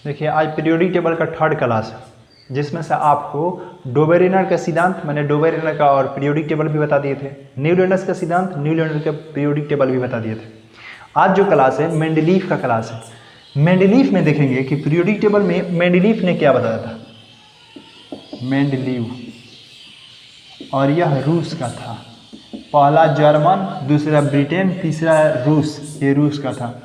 देखिए आज periodic table का थर्ड क्लास है, जिसमें से आपको डोबेरेनर का सिद्धांत, मैंने डोबेरेनर का और पीरियोडिक टेबल भी बता दिए थे, न्यूलैंडस का सिद्धांत, न्यूलैंडस का पीरियोडिक टेबल भी बता दिए थे। आज जो क्लास है मेंडलीफ का क्लास है। मेंडलीफ में देखेंगे कि पीरियोडिक टेबल में मेंडलीफ ने क्या बताया था। मेंडलीव, और यह रूस का था। पहला जर्मन, दूसरा ब्रिटेन, तीसरा रूस, ये रूस का था।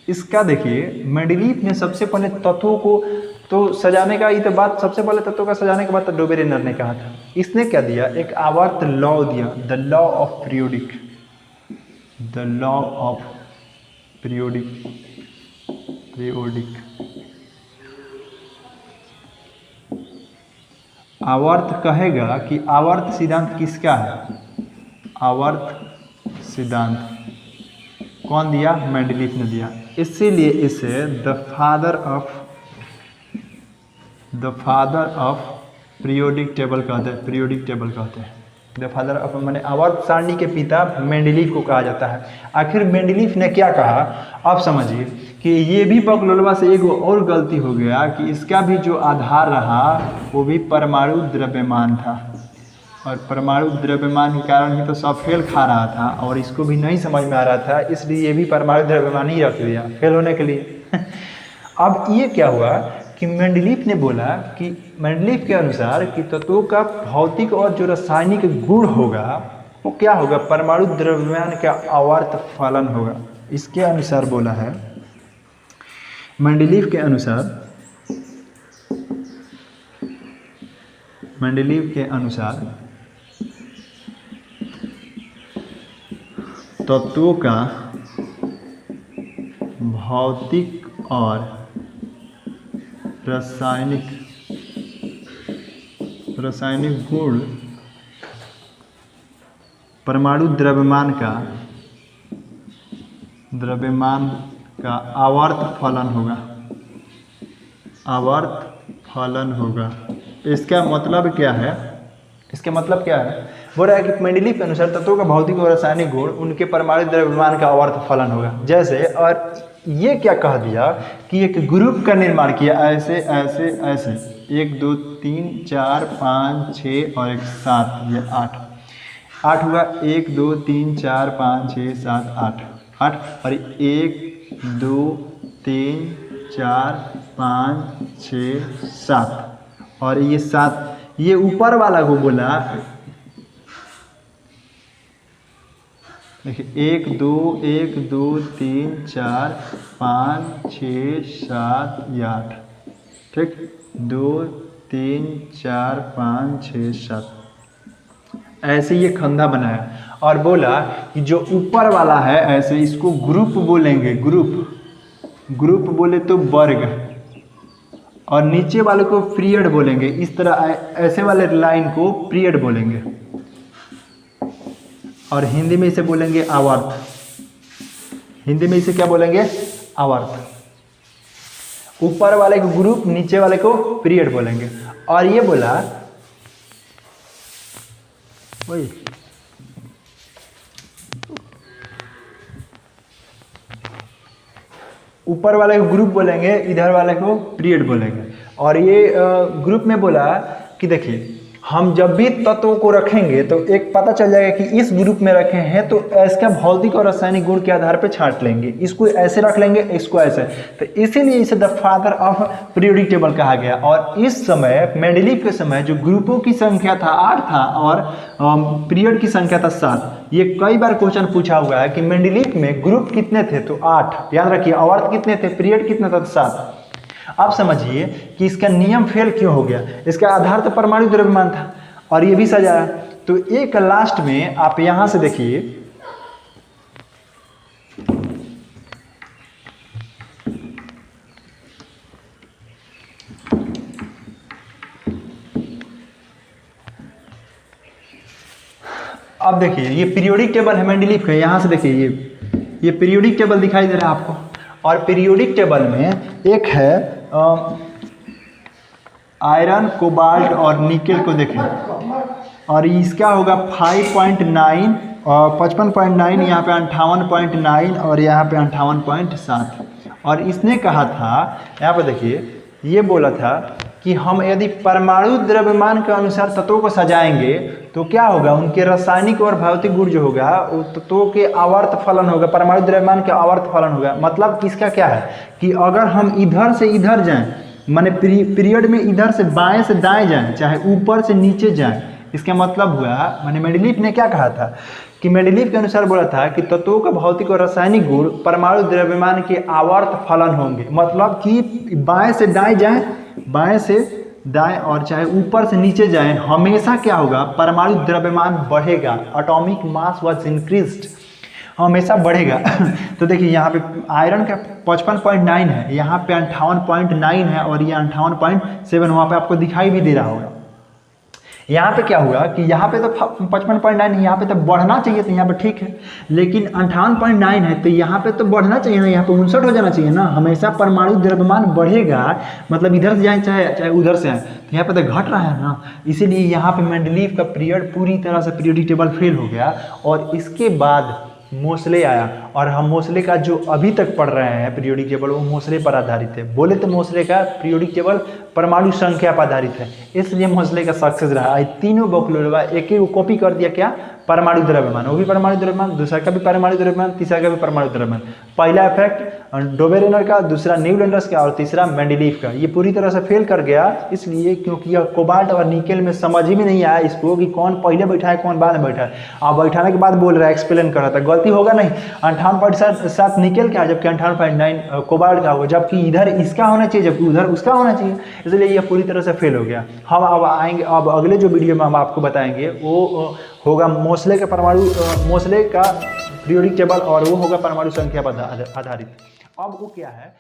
इसका देखिए मेंडलीफ ने सबसे पहले तत्वों को तो सजाने का, ये तो बात सबसे पहले तत्वों का सजाने के बाद तो डोबेरेनर ने कहा था। इसने क्या दिया, एक आवर्त लॉ दिया, the law of periodic, the law of periodic, periodic. आवर्त कहेगा कि आवर्त सिद्धांत किसका है, आवर्त सिद्धांत कौन दिया, मेंडलीफ ने दिया। इसीलिए इसे the father of periodic table कहते हैं, पीरियोडिक टेबल कहते हैं। द फादर ऑफ माने आवर्त सारणी के पिता मेंडलीफ को कहा जाता है। आखिर मेंडलीफ ने क्या कहा, आप समझिए कि ये भी बकलोलवा से एक और गलती हो गया कि इसका भी जो आधार रहा वो भी परमाणु द्रव्यमान था, और परमाणु द्रव्यमान के कारण ही तो सब फेल खा रहा था, और इसको भी नहीं समझ में आ रहा था, इसलिए ये भी परमाणु द्रव्यमान ही रख दिया फेल होने के लिए। अब ये क्या हुआ कि मेंडलीफ ने बोला कि मेंडलीफ के अनुसार कि तत्वों का भौतिक और जो रासायनिक गुण होगा वो क्या होगा, परमाणु द्रव्यमान का आवर्त फलन होगा। इसके अनुसार बोला है, मेंडलीफ के अनुसार तत्वों का भौतिक और रासायनिक गुण परमाणु द्रव्यमान का आवर्त फलन होगा, आवर्त फलन होगा। इसका मतलब क्या है, बोल रहा है कि मेंडलीफ के अनुसार तत्वों का भौतिक और रासायनिक गुण उनके परमाणु द्रव्यमान का आवर्त फलन होगा। जैसे, और ये क्या कह दिया कि एक ग्रुप का निर्माण किया, ऐसे ऐसे ऐसे, 1 2 3 4 5 6 और 1 7, ये 8 हुआ, 1 2 3 4 5 6 7 8, और 1 2 3 4 5 6 7, और ये 7, ये ऊपर वाला को बोला, देखिए 1 2 3 4 5 6 7 8, ठीक, 2 3 4 5 6 7, ऐसे ये खंधा बनाया, और बोला कि जो ऊपर वाला है ऐसे इसको ग्रुप बोलेंगे, ग्रुप बोले तो वर्ग, और नीचे वाले को पीरियड बोलेंगे। इस तरह ऐसे वाले लाइन को पीरियड बोलेंगे, और हिंदी में इसे बोलेंगे आवर्त। हिंदी में इसे क्या बोलेंगे, आवर्त। ऊपर वाले को ग्रुप, नीचे वाले को पीरियड बोलेंगे। और ये बोला, वही ऊपर वाले को ग्रुप बोलेंगे, इधर वाले को पीरियड बोलेंगे। और ये ग्रुप में बोला कि देखिए हम जब भी तत्वों को रखेंगे तो एक पता चल जाएगा कि इस ग्रुप में रखे हैं तो इसका भौतिक और रासायनिक गुण के आधार पर छांट लेंगे, इसको ऐसे रख लेंगे, इसको ऐसे। तो इसीलिए इसे the father of periodic table कहा गया। और इस समय मेंडलीफ के समय जो ग्रुपों की संख्या था 8 था, और पीरियड की संख्या था 7। ये कई बार क्वेश्चन पूछा हुआ है कि मेंडलीफ में ग्रुप कितने थे, तो 8, याद रखिए। आवर्त कितने थे, पीरियड कितना था, 7। अब समझिए कि इसका नियम फेल क्यों हो गया। इसका आधार तो परमाणु द्रव्यमान था, और ये भी सजाया। तो एक लास्ट में आप यहां से देखिए, अब देखिए ये पीरियोडिक टेबल है मेंडलीफ का। यहां से देखिए ये पीरियोडिक टेबल दिखाई दे रहा है आपको, और पीरियोडिक टेबल में एक है आयरन, कोबाल्ट और निकेल को देखें, और इसका होगा 5.9 और 55.9, यहाँ पे 58.9 और यहाँ पे 58.7। और इसने कहा था, यहाँ पे देखिए ये बोला था कि हम यदि परमाणु द्रव्यमान के अनुसार तत्वों को सजाएंगे तो क्या होगा, उनके रासायनिक और भौतिक गुण जो होगा वो तत्वों के आवर्त फलन होगा, परमाणु द्रव्यमान के आवर्त फलन होगा। मतलब किसका क्या है कि अगर हम इधर से इधर जाएं, माने पीरियड में इधर से बाएं से दाएं जाएं, चाहे ऊपर से नीचे जाएं, इसका मतलब हुआ, माने मेंडलीफ ने क्या कहा था कि मेंडलीफ के अनुसार बोला था कि तत्वों का भौतिक और रासायनिक गुण परमाणु द्रव्यमान के आवर्त फलन होंगे। मतलब कि बाएं से दाएं जाएं, बाएं से दाएं और चाहे ऊपर से नीचे जाएं, हमेशा क्या होगा, परमाणु द्रव्यमान बढ़ेगा, एटॉमिक मास वाज इंक्रीज्ड, हमेशा बढ़ेगा। तो देखिए यहाँ पे आयरन का 55.9 है, यहाँ पे 58.9 है और ये 58.7 वहाँ पे आपको दिखाई भी दे रहा होगा। यहाँ पे क्या हुआ कि यहाँ पे तो 55.9 यहाँ पे तो बढ़ना चाहिए था, यहाँ पे ठीक है, लेकिन 58.9 है तो यहाँ पे तो बढ़ना चाहिए ना, यहाँ पे 59 हो जाना चाहिए ना। हमेशा परमाणु द्रव्यमान बढ़ेगा, मतलब इधर से जाए चाहे उधर से आए, तो यहाँ पे तो घट रहा है ना। इसीलिए यहाँ पे मेंडलीफ का पीरियड पूरी तरह से पीरियोडिक टेबल फेल हो गया और इसके बाद मोसले आया। और हम मोसले का जो अभी तक पढ़ रहे हैं पीरियोडिक टेबल, वो मोसले पर आधारित है। बोले तो मोसले का पीरियोडिक टेबल परमाणु संख्या पर आधारित है, इसलिए मोसले का सक्सेस रहा। तीनों बकलोलवा एक ही कॉपी कर दिया, क्या, परमाणु द्रव्यमान, वो भी परमाणु द्रव्यमान, दूसरा का भी परमाणु द्रव्यमान, तीसरा का भी परमाणु द्रव्यमान। पहला इफेक्ट डोबेरेनर का, दूसरा न्यूलैंडर्स का और तीसरा मेंडलीफ का। ये पूरी तरह से फेल कर गया, इसलिए क्योंकि यह कोबाल्ट और निकेल में समझ ही में नहीं आया इसको कि कौन पहले बैठा है कौन बाद में बैठा है। आप बैठाने के बाद बोल रहा है, एक्सप्लेन कर रहा था, गलती होगा नहीं। 58.7 निकेल का जबकि 58.9 कोबाल्ट का होगा, जबकि इधर इसका होना चाहिए जबकि उधर उसका होना चाहिए, इसलिए यह पूरी तरह से फेल हो गया। हम अब आएंगे, अब अगले जो वीडियो में हम आपको बताएंगे वो होगा मोसले का परमाणु, मोसले का पीरियोडिक टेबल, और वो होगा परमाणु संख्या पर आधारित। अब वो क्या है